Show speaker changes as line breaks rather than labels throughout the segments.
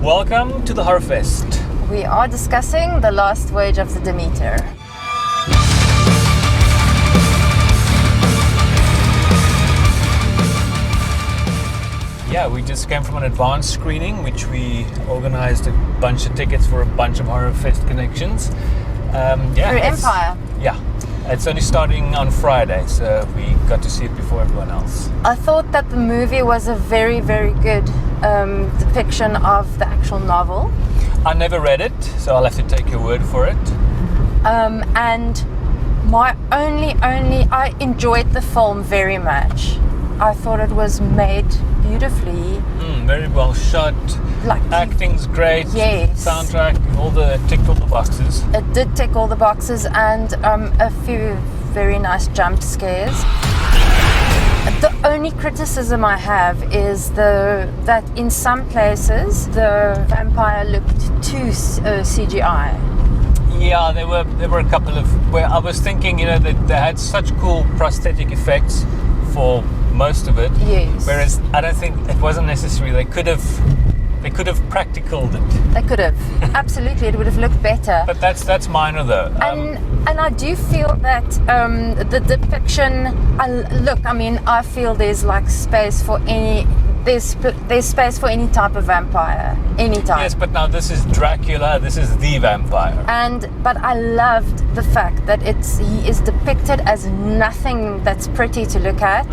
Welcome to the Horrorfest.
We are discussing the last voyage of the Demeter.
Yeah, we just came from an advanced screening, which we organized a bunch of tickets for a bunch of Horrorfest connections.
Through Empire.
Yeah, it's only starting on Friday, so we got to see it before everyone else.
I thought that the movie was a very, very good depiction of the actual novel.
I never read it, so I'll have to take your word for it.
And my I enjoyed the film very much. I thought it was made beautifully.
Very well shot. Acting's great.
Yes.
Soundtrack, ticked all the boxes.
It did tick all the boxes, and a few very nice jump scares. The only criticism I have is that in some places the vampire looked too CGI.
Yeah, there were a couple of where I was thinking, that they had such cool prosthetic effects for most of it.
Yes.
Whereas I don't think it wasn't necessary. They could have practicaled it.
They could have. Absolutely, it would have looked better.
But that's minor though.
And I do feel that the depiction. I feel there's space for any. There's space for any type of vampire, any type.
Yes, but now this is Dracula. This is the vampire.
But I loved the fact that he is depicted as nothing that's pretty to look at.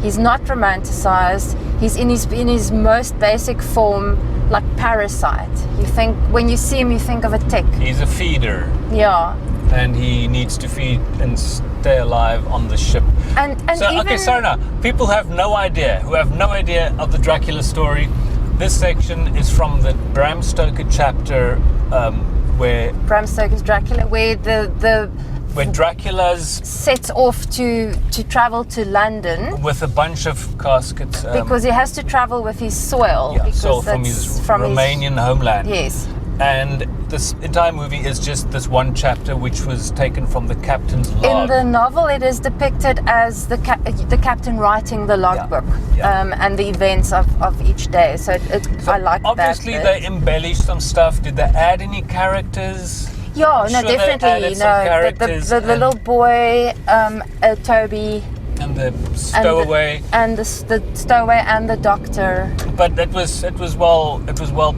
He's not romanticized. He's in his most basic form, like parasite. When you see him, you think of a tick.
He's a feeder.
Yeah.
And he needs to feed and stay alive on the ship. People who have no idea of the Dracula story. This section is from the Bram Stoker chapter, where
Bram Stoker's Dracula, where
Dracula's
sets off to travel to London
with a bunch of caskets
because he has to travel with his soil.
Yeah, soil from his Romanian homeland.
Yes.
And this entire movie is just this one chapter, which was taken from the captain's log.
In the novel, it is depicted as the captain writing the logbook and the events of each day. So I like that.
Obviously, they embellished some stuff. Did they add any characters?
Yeah, definitely. The little boy, Toby.
And the stowaway.
And the stowaway and the doctor.
But it was well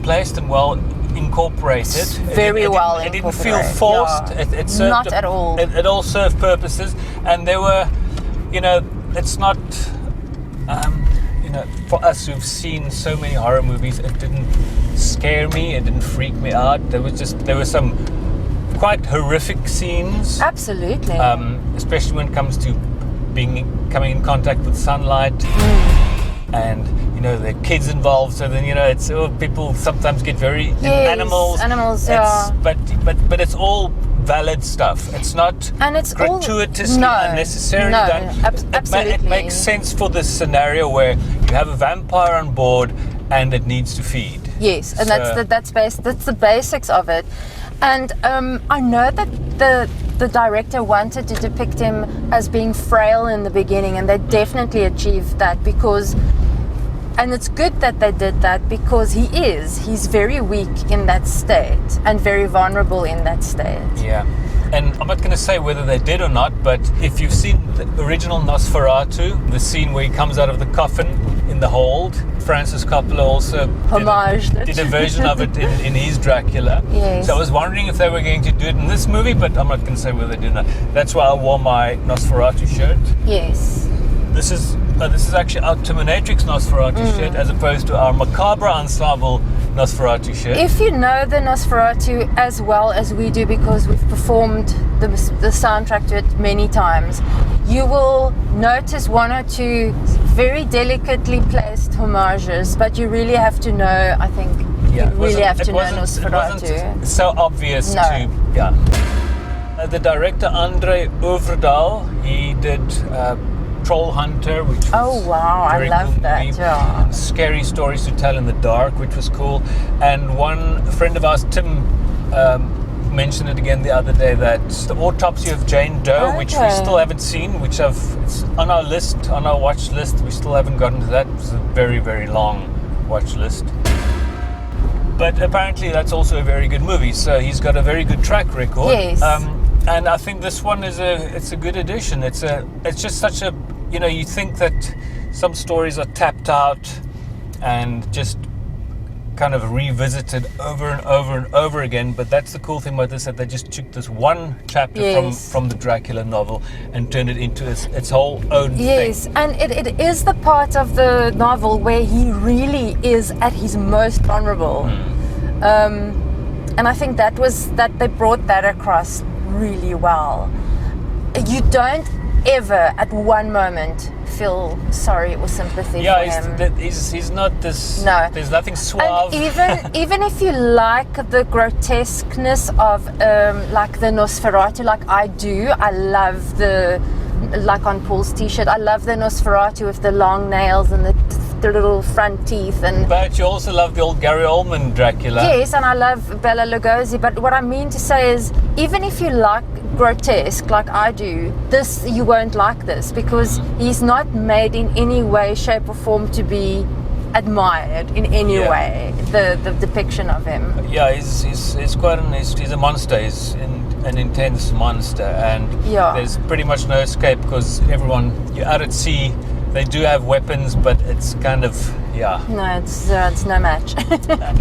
placed and well incorporated.
Very well incorporated.
It didn't feel forced.
Yeah.
It served
not at all.
It all served purposes, and there were, it's not, for us who've seen so many horror movies, it didn't scare me. It didn't freak me out. There were some quite horrific scenes.
Absolutely.
Especially when it comes to coming in contact with sunlight. And there are kids involved, so then it's people sometimes get very animals. But it's all valid stuff. It's not gratuitously unnecessarily done.
Absolutely.
It makes sense for this scenario where you have a vampire on board and it needs to feed.
Yes, and that's the basics of it. And I know that the director wanted to depict him as being frail in the beginning, and they definitely achieved that and it's good that they did that because he's very weak in that state and very vulnerable in that state.
Yeah. And I'm not going to say whether they did or not, but if you've seen the original Nosferatu, the scene where he comes out of the coffin in the hold, Francis Coppola also did a version of it in his Dracula.
Yes.
So I was wondering if they were going to do it in this movie, but I'm not going to say whether they did or not. That's why I wore my Nosferatu shirt.
Yes.
This is actually our Terminatrix Nosferatu shirt as opposed to our Macabre Ensemble Nosferatu shirt.
If you know the Nosferatu as well as we do, because we've performed the soundtrack to it many times, you will notice one or two very delicately placed homages, but you really have to know, I think, you really have to know Nosferatu.
It wasn't so obvious the director, André Øvredal, he did Trollhunter, which was
I love
cool
that.
movie.
Yeah.
Scary stories to tell in the dark, which was cool. And one friend of ours, Tim, mentioned it again the other day, that the autopsy of Jane Doe, which we still haven't seen, it's on our list, on our watch list. We still haven't gotten to that. It's a very, very long watch list. But apparently that's also a very good movie. So he's got a very good track record.
Yes.
And I think this one it's a good addition. It's just such a, you think that some stories are tapped out and just kind of revisited over and over and over again, but that's the cool thing about this, that they just took this one chapter from the Dracula novel and turned it into its whole own thing.
Yes, and it is the part of the novel where he really is at his most vulnerable. And I think that they brought that across really well. You don't ever at one moment feel sorry or sympathy for him.
He's not this.
No,
there's nothing suave.
And even if you like the grotesqueness of like the Nosferatu, like I do, I love like on Paul's t-shirt, I love the Nosferatu with the long nails and the little front teeth.
But you also love the old Gary Oldman Dracula.
Yes, and I love Bela Lugosi. But what I mean to say is, even if you like grotesque like I do, you won't like this, because he's not made in any way, shape or form to be admired in any way, the depiction of him.
Yeah, he's quite he's a monster. He's an intense monster, and there's pretty much no escape, because you're out at sea. They do have weapons, but it's kind of
no, it's no match.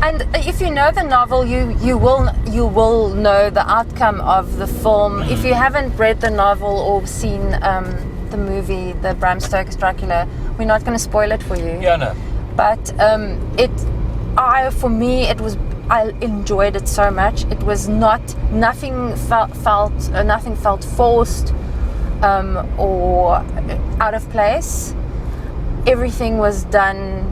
And if you know the novel, you will know the outcome of the film. If you haven't read the novel or seen the movie, the Bram Stoker's Dracula, we're not going to spoil it for you.
Yeah, no.
But I enjoyed it so much. It was nothing felt forced or out of place. Everything was done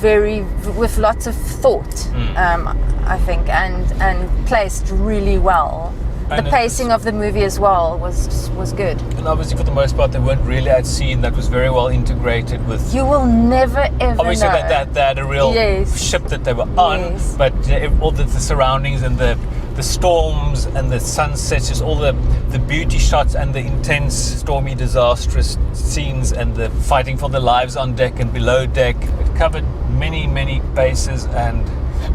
with lots of thought, I think, and placed really well. And the pacing of the movie as well was good.
And obviously, for the most part, they weren't really at sea. That was very well integrated with.
You will never ever
obviously
know.
They had a real ship that they were on, but all the surroundings and the storms and the sunsets, just all the beauty shots and the intense, stormy, disastrous scenes and the fighting for their lives on deck and below deck. It covered many, many bases and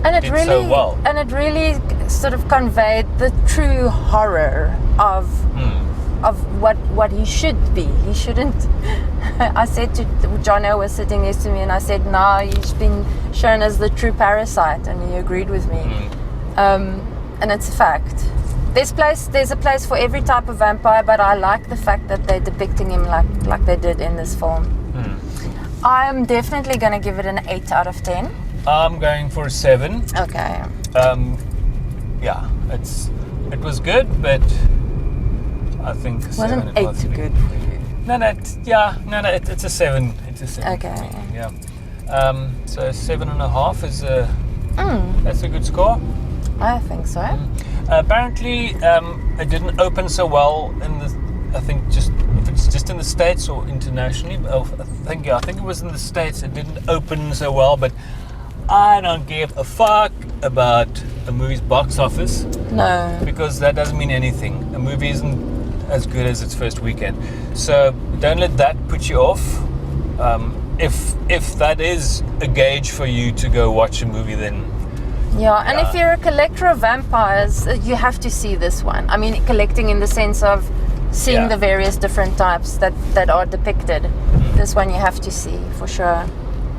it did so well.
And it really sort of conveyed the true horror of what he should be. He shouldn't. I said to Jono, was sitting next to me, and I said, "No, he's been shown as the true parasite," and he agreed with me. And it's a fact. There's a place for every type of vampire, but I like the fact that they're depicting him like they did in this film. I'm definitely going to give it an 8 out of 10.
I'm going for a 7.
Okay.
It was good, but I think a 7.
Wasn't 8 good for you?
No, it's a 7. It's a 7.
Okay.
Yeah. So 7.5 is that's a good score.
I think so.
Apparently, it didn't open so well I think if it's just in the States or internationally. I think it was in the States. It didn't open so well, but I don't give a fuck about a movie's box office.
No.
Because that doesn't mean anything. A movie isn't as good as its first weekend. So don't let that put you off. If that is a gauge for you to go watch a movie, then
if you're a collector of vampires, you have to see this one. I mean, collecting in the sense of seeing the various different types that are depicted. This one you have to see for sure.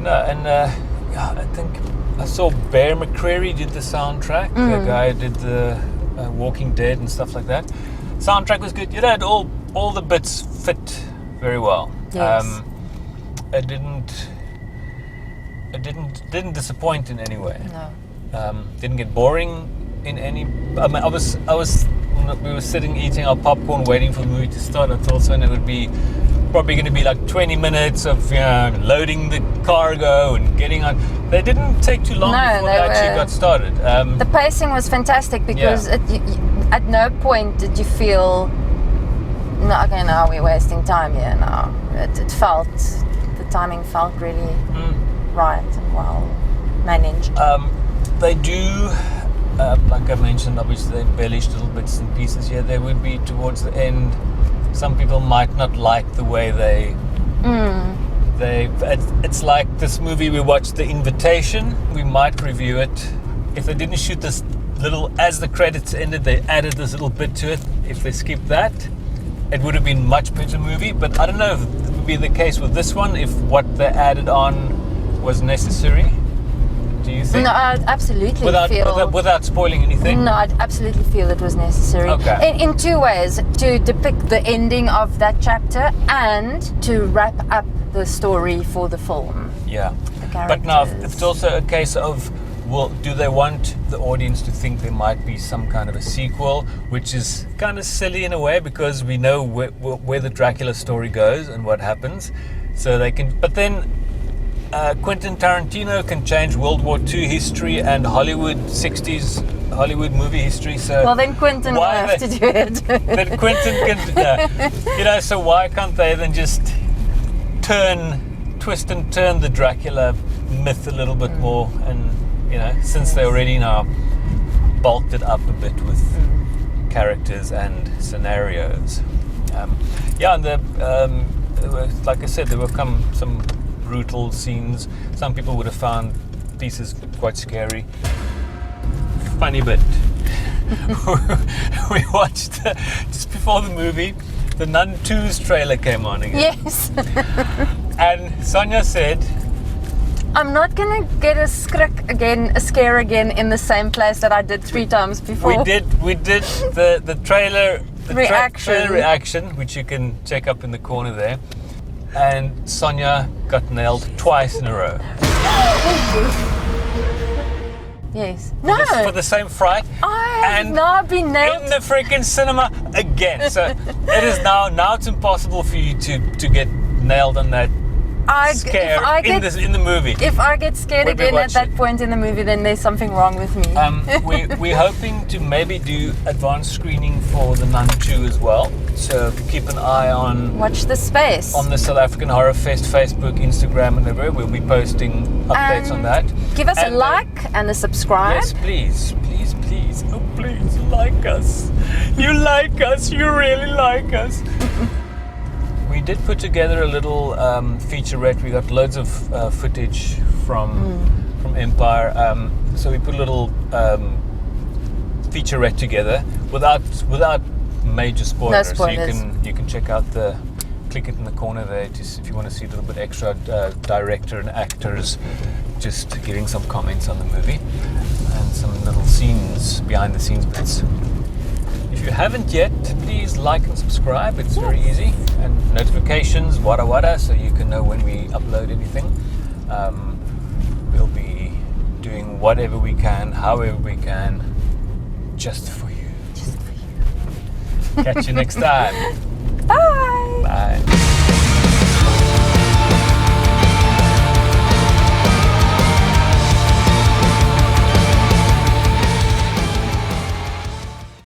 No, and I think I saw Bear McCreary did the soundtrack. The guy who did the Walking Dead and stuff like that. Soundtrack was good. It had all the bits fit very well.
Yes.
It didn't disappoint in any way.
No.
Didn't get boring in any. I mean, we were sitting eating our popcorn, waiting for the movie to start. I thought so, and it would be probably going to be like 20 minutes of loading the cargo and getting on. They didn't take too long before they actually got started.
The pacing was fantastic because at no point did you feel, no, okay, now we're wasting time here. Now it felt, the timing felt really right and well managed.
They do, like I mentioned, obviously they embellished little bits and pieces here. There would be towards the end. Some people might not like the way it's like this movie we watched, The Invitation. We might review it if they didn't shoot this little, as the credits ended, they added this little bit to it. If they skipped that, it would have been much better movie. But I don't know if it would be the case with this one, if what they added on was necessary. Do you think?
No, I absolutely feel...
Without spoiling anything?
No, I absolutely feel it was necessary.
Okay.
In two ways, to depict the ending of that chapter and to wrap up the story for the film.
Yeah.
The
But now,
characters.
it's also a case of, well, do they want the audience to think there might be some kind of a sequel, which is kind of silly in a way because we know where the Dracula story goes and what happens. So they can... But then... Quentin Tarantino can change World War II history and Hollywood 60s Hollywood movie history. So
well, then Quentin will have to do it.
Then Quentin can, so why can't they then just twist and turn the Dracula myth a little bit more? And since they already now bulked it up a bit with characters and scenarios. And like I said, there will come some brutal scenes. Some people would have found pieces quite scary. Funny bit. We watched just before the movie, the Nun 2's trailer came on again.
Yes.
And Sonia said,
I'm not gonna get a scare again in the same place that I did 3 times before.
We did the trailer reaction, which you can check up in the corner there. And Sonia got nailed twice in a row.
Yes.
For the same fright.
I have now been nailed
in the freaking cinema again. So it is now it's impossible for you to get nailed on that scare in the movie.
If I get scared again at that point in the movie, then there's something wrong with me.
We're hoping to maybe do advanced screening for the Nun 2 as well. So keep an eye on...
Watch the space.
On the South African Horrorfest Facebook, Instagram and everywhere. We'll be posting updates on that.
Give us a like and a subscribe.
Yes, please. Please, please. Oh, please, like us. You like us. You really like us. We did put together a little featurette. We got loads of footage from Empire. So we put a little featurette together without major spoilers.
No spoilers.
So you can check out click it in the corner there if you want to see a little bit extra director and actors just giving some comments on the movie and some little behind the scenes bits. If you haven't yet, please like and subscribe. It's very easy. And notifications, wada, so you can know when we upload anything. We'll be doing whatever we can, however we can, just for you.
Just for you.
Catch you next time.
Bye.
Bye.